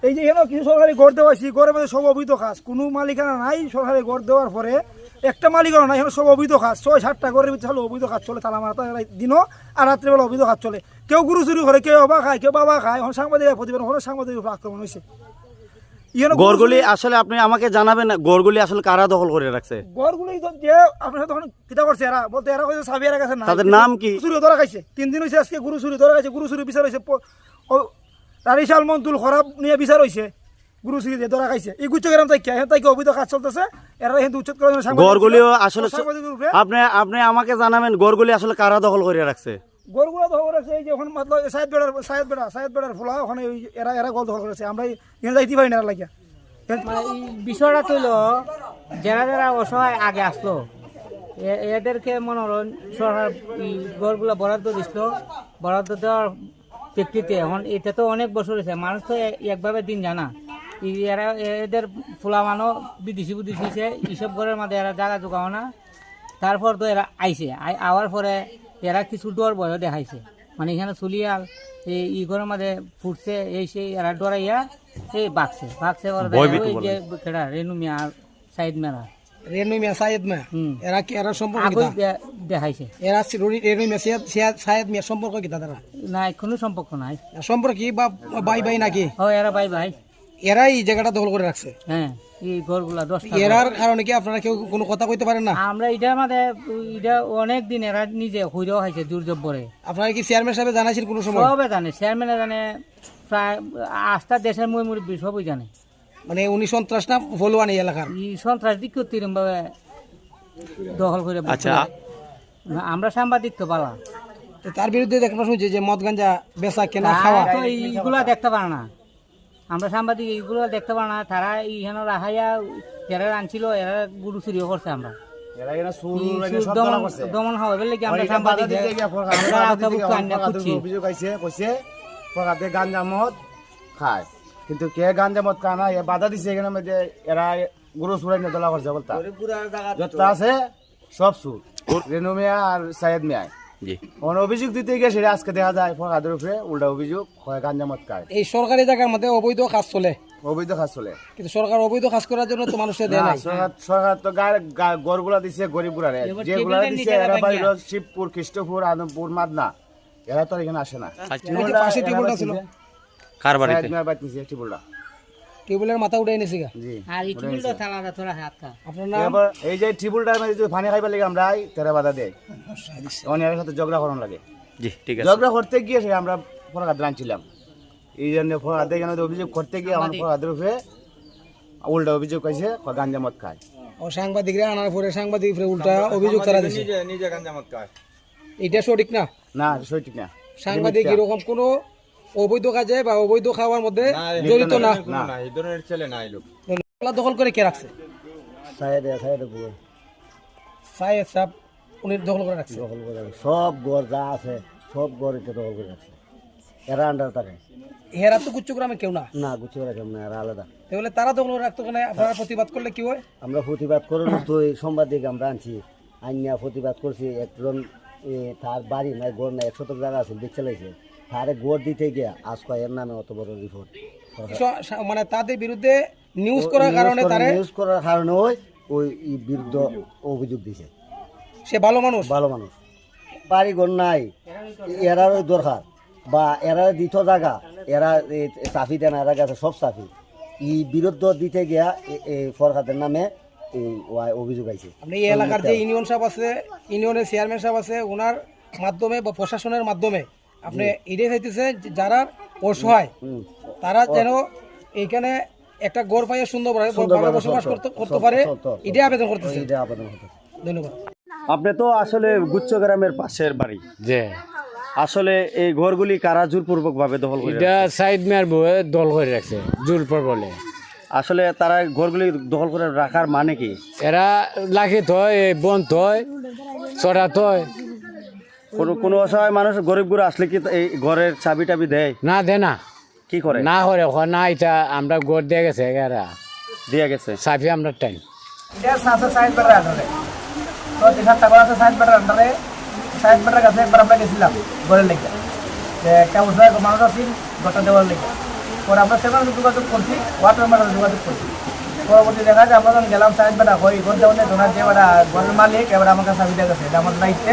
এই যে এখানে কিছু সরকারি ঘর দেওয়া হয়েছে, ঘরের মধ্যে সব অবৈধ কাজ, কোনো মালিকানা নাই। সরকারি ঘর দেওয়ার পরে একটা মালিকানা নাই, এখানে সব অবৈধ কাজ। 6-7টা ঘরের ভিতরে হলো অবৈধ কাজ চলে, তালা মারা দিনও আর রাত্রেবেলা অবৈধ কাজ চলে। কেউ গুরু চুরি করে, কেউ বাবা খায়, কেউ বাবা খায়। এখন সাংবাদিক প্রতিবেদন হলো, সাংবাদিকের উপর আক্রমণ হয়েছে। গড়গুলি আসলে আপনি আমাকে জানাবেন, গড়গুলি আসলে কারা দখল করে রাখছে? গড়গুলি যে আপনার তখন কিতা করছে এরা, বলতে এরা কইছে চাবি এরা কাছে না। তাদের নাম কি? চুরি ধরা খাইছে 3 দিন হয়েছে আজকে, গুরু চুরি ধরা খাইছে। গুরু চুরি বিচার হয়েছে, রারিশাল মন্তুল খরাব নিয়ে বিচার হয়েছে। গুরু চুরি দিয়ে ধরা খাইছে। এই গুচ্ছগ্রাম তাইকে অবৈধ কাজ চলতেছে। এরা কিন্তু উচ্ছেদ করার জন্য গড়গুলিও আসলে আপনি আমাকে জানাবেন গড়গুলি আসলে কারা দখল করে রাখছে? গড়গুলো দখল করেছে এই যে এখন মতলব সায়েদ বেড়ার ফোলা, ওখানে এরা গল দখল করেছে। আমরা এখানে যাইতে পারি না এরা লাগিয়া। মানে এই বিষয়টা তুইল যারা যারা অসহায় আগে আসলো এদেরকে মনে হল সরকার ঘরগুলো বরাদ্দ দিছিল। বরাদ্দ দেওয়ার প্রেক্ষিতে এখন এটা তো অনেক বছর হয়েছে, মানুষ তো একভাবে দিন জানা। এরা এদের ফুলা মানো বিদেশি হয়েছে, এইসব ঘরের মধ্যে এরা জায়গা জোগাও না। তারপর তো এরা আইছে, আওয়ার পরে এরা কিছু ডর বয় দেখাইছে। মানে এখানে চুলিয়াল এই ঘরের মধ্যে ফুটছে, এই সেই এরা ডরাইয়া এই বাঘছে রেনু মিয়া সাইদ মেরা রেনু মিয়া সাইদ মিয়া এরা কি এরা সম্পর্ক দেখাইছে। এরা রেনু মিয়া সাইদ মিয়া সম্পর্ক কি তারা? নাই, কোনো সম্পর্ক নাই। সম্পর্ক কি বা ভাই নাকি? ও এরা ভাই এরা এই জায়গাটা দখল করে রাখছে। হ্যাঁ, এই ঘরগুলা 10টা। এরার কারণে কি আপনারা কেউ কোনো কথা কইতে পারেন না? আমরা এটার মধ্যে এটা অনেক দিন এরা নিজে হইরেও খাইছে জোর জব্বরে। আপনারা কি চেয়ারম্যান সাহেব জানাইছেন কোনো সময়? সবে জানে, চেয়ারম্যানে জানে, প্রায় আস্থা দেশের মুরব্বী সবই জানে। মানে উনি সন্ত্রাস না ফলোয়ান এই এলাকার? এই সন্ত্রাস দিক তিরম ভাবে দখল করে। আচ্ছা, আমরা সাংবাদিক তো পালা, তার বিরুদ্ধে দেখতে শুনছি যে মদ গাঞ্জা বেচা কেনা খাওয়া, তো এইগুলা দেখতে পারে না। আমরা সাংবাদিক এইগুলো দেখতে পারে না। তারা এইখানে রাখাইয়া যারা আনছিল এরা গুরু চুরিও করছে। আমরা দমন হওয়া বলে কি আমরা সাংবাদিক গাঞ্জা মদ খায়, কিন্তু কে গাঞ্জা মদ খায় না, বাধা দিছে এখানে মধ্যে। এরা গরু চুরাই নিয়ে দলা করছে বলতা যত আছে সব সুর রেনু মিয়া আর সাইদ মিয়া। অভিযোগ দিতে গিয়ে সেটা আজকে দেখা যায় ফরহাদের উপরে উল্টা অভিযোগ হয়, গাঞ্জা মদ খায়। এই সরকারি জায়গার মধ্যে অবৈধ কাজ চলে, অবৈধ কাজ চলে। কিন্তু সরকার অবৈধ কাজ করার জন্য তো মানুষের দেয় না। সরকার তো গড়গুলা দিছে গরিব গুলারে, যেগুলা দিছে এরা বাইরে শিবপুর, খ্রিস্টপুর, আদমপুর, মাদনা, এরা তো এখানে আসে না। পাশে টিউবওয়েলটা ছিল, কার বাড়িতে? টিউবওয়েলটা টিউবওয়েলের মাথা উঠে নিয়েছি। আর এই টিউবওয়েলটা থালাটা থোড়া হাত কা আপনার নাম? এই যে টিউবওয়েলটার মধ্যে যদি পানি খাইবার লাগে আমরা তেরা বাধা দেয়, অনেকের সাথে ঝগড়া করানো লাগে। জি, ঠিক আছে। ঝগড়া করতে গিয়ে সে আমরা ফরহাদের আনছিলাম, এই জন্য ফরহাদের এখানে অভিযোগ করতে গিয়ে আমার ফরহাদের উপরে উল্টা অভিযোগ কইছে গাঞ্জা মদ খায়। ও সাংবাদিকরা আনার পরে সাংবাদিক উল্টা অভিযোগ তারা দিছে নিজে গাঞ্জা মদ খায়। এটা সঠিক না? না, সঠিক না। সাংবাদিক এরকম কোনো অবৈধ কাজে বা অবৈধ খাওয়ার মধ্যে জড়িত না। এই ধরনের ছেলে না। এই লোক দখল করে কে রাখছে? সাইদ সাহেব উনি দখল করে রাখছে। সব গড় যা আছে সব গড় এটা দখল করে রাখছে। এরা আন্ডার থাকে। এরা তো গুচ্ছগ্রামে কেউ না। না, গুচ্ছগ্রামে কেউ না, এরা আলাদা। তাহলে তারা দখল করে রাখতো কেন? আপনারা প্রতিবাদ করলে কি হয়? আমরা প্রতিবাদ করুন তো এই সাংবাদিক আমরা আনছি, আইনিয়া প্রতিবাদ করছি। একজন তার বাড়ি নাই, গড় নাই, 1 শতক জায়গা আছে, দেখতে লাগছে তারে গড় দিতে গিয়া আজকে এর নামে অত বড় রিপোর্ট। মানে তাদের বিরুদ্ধে নিউজ করার কারণে ওই বিরুদ্ধে অভিযোগ দিছে। সে ভালো মানুষ, বাড়ি ঘর নাই, এরারও দরকার বা এরা দিত জায়গা, এরা চাফি দেন, এরা গেছে সব চাফি। এই বিরুদ্ধে দিতে গিয়া ফরহাদের নামে এই অভিযোগ আইছে। আপনি এই এলাকার যে ইউনিয়ন সাহেব আছে, ইউনিয়নের চেয়ারম্যান সাহেব আছে, ওনার মাধ্যমে বা প্রশাসনের মাধ্যমে আপনি এটাই চাইতেছেন যারা অসহায় তারা যেন এইখানে একটা গড় পাইয়ে সুন্দরভাবে বসবাস করতে পারে, এটাই আবেদন করতেছে। ধন্যবাদ। আপনি তো আসলে গুচ্ছগ্রামের পাশের বাড়ি, যে আসলে এই ঘরগুলি কারা জোরপূর্বক ভাবে দখল করে? এটা সাইদ মিয়ার বউয়ে দল করে রাখছে জোরপূর বলে। আসলে তারা ঘরগুলি দখল করে রাখার মানে কি? এরা লাখি থয়, বন থয়, চড়া থয়। কোনো অসহায় মানুষ গরিব গুলো আসলে কি এই ঘরের চাবি টাবি দেয়? না, দে না। কি করে? না করে না, এটা আমরা গড় দিয়ে গেছে, এরা দিয়ে গেছে চাবি আমরা টাইম। সাইড বেটার কাছে একবার আমরা গেছিলাম ঘরের লেগে, একটা মানুষ আছি ঘরটা দেওয়ার লেগে। পরে আমরা সেখানে যোগাযোগ করছি, ওয়ার্ড মেম্বারের যোগাযোগ করছি। পরবর্তী দেখা যায় আমরা যখন গেলাম সাহেব বেটা হয় ঘর দেওয়া ধোনার যে বেটা ঘরের মালিক এবার আমার কাছে চাবি গেছে, এটা আমার দায়িত্বে,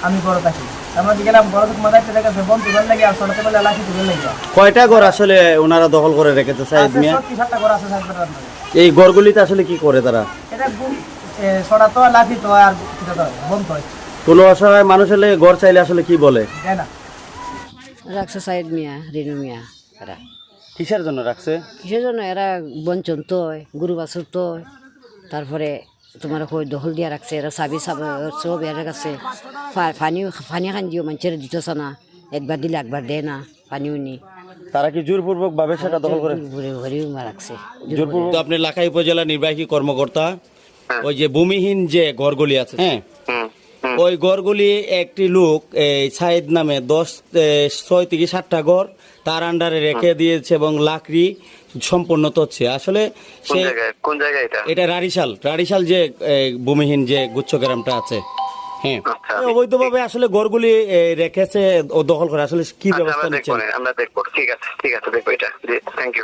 আমি ঘরে থাকি। আমরা গেলাম ঘরে তোমার দায়িত্বে দেখেছে বন্ধ তুলে লাগে আর সড়কে বেলা লাঠি তুলে লাগে। কয়টা ঘর আসলে ওনারা দখল করে রেখেছে সাইদ মিয়া? 37টা ঘর আছে সাহেব বেটার নামে। এই ঘরগুলিতে আসলে কি করে তারা? এটা সড়া তো লাঠি তো আর এটা তো বন্ধ হয় কোনো অসহায় মানুষ হলে ঘর চাইলে আসলে কি বলে? তাই না। রাখছে সাইদ মিয়া, রেনু মিয়া, এরা কিসের জন্য রাখছে? কিসের জন্য? এরা বঞ্চন তো গরু বাছুর তো, তারপরে তোমার কই দখল দিয়া রাখছে, এরা চাবি সব এর কাছে। পানি খান দিও মানুষের দিতেছ না, একবার দিলে একবার দেয় না, পানিও নি তারা কি জোরপূর্বক ভাবে সেটা দখল করে? ঘুরেও রাখছে। জোরপূর্বক। আপনি লাখাই উপজেলা নির্বাহী কর্মকর্তা, ওই যে ভূমিহীন যে ঘরগুলি আছে, হ্যাঁ, ওই ঘরগুলি একটি লোক এই সাইদ নামে 6 থেকে 7টা ঘর তার আন্ডারে রেখে দিয়েছে এবং লাকড়ি সম্পূর্ণ তচ্ছে। আসলে সে কোন জায়গায় এটা? এটা রারিশাল যে ভূমিহীন যে গুচ্ছ গ্রামটা আছে, হ্যাঁ, অবৈধভাবে আসলে ঘরগুলি রেখেছে ও দখল করে। আসলে কি ব্যবস্থা নিচ্ছে? আমরা দেখবো। ঠিক আছে দেখবো এটা। Thank you.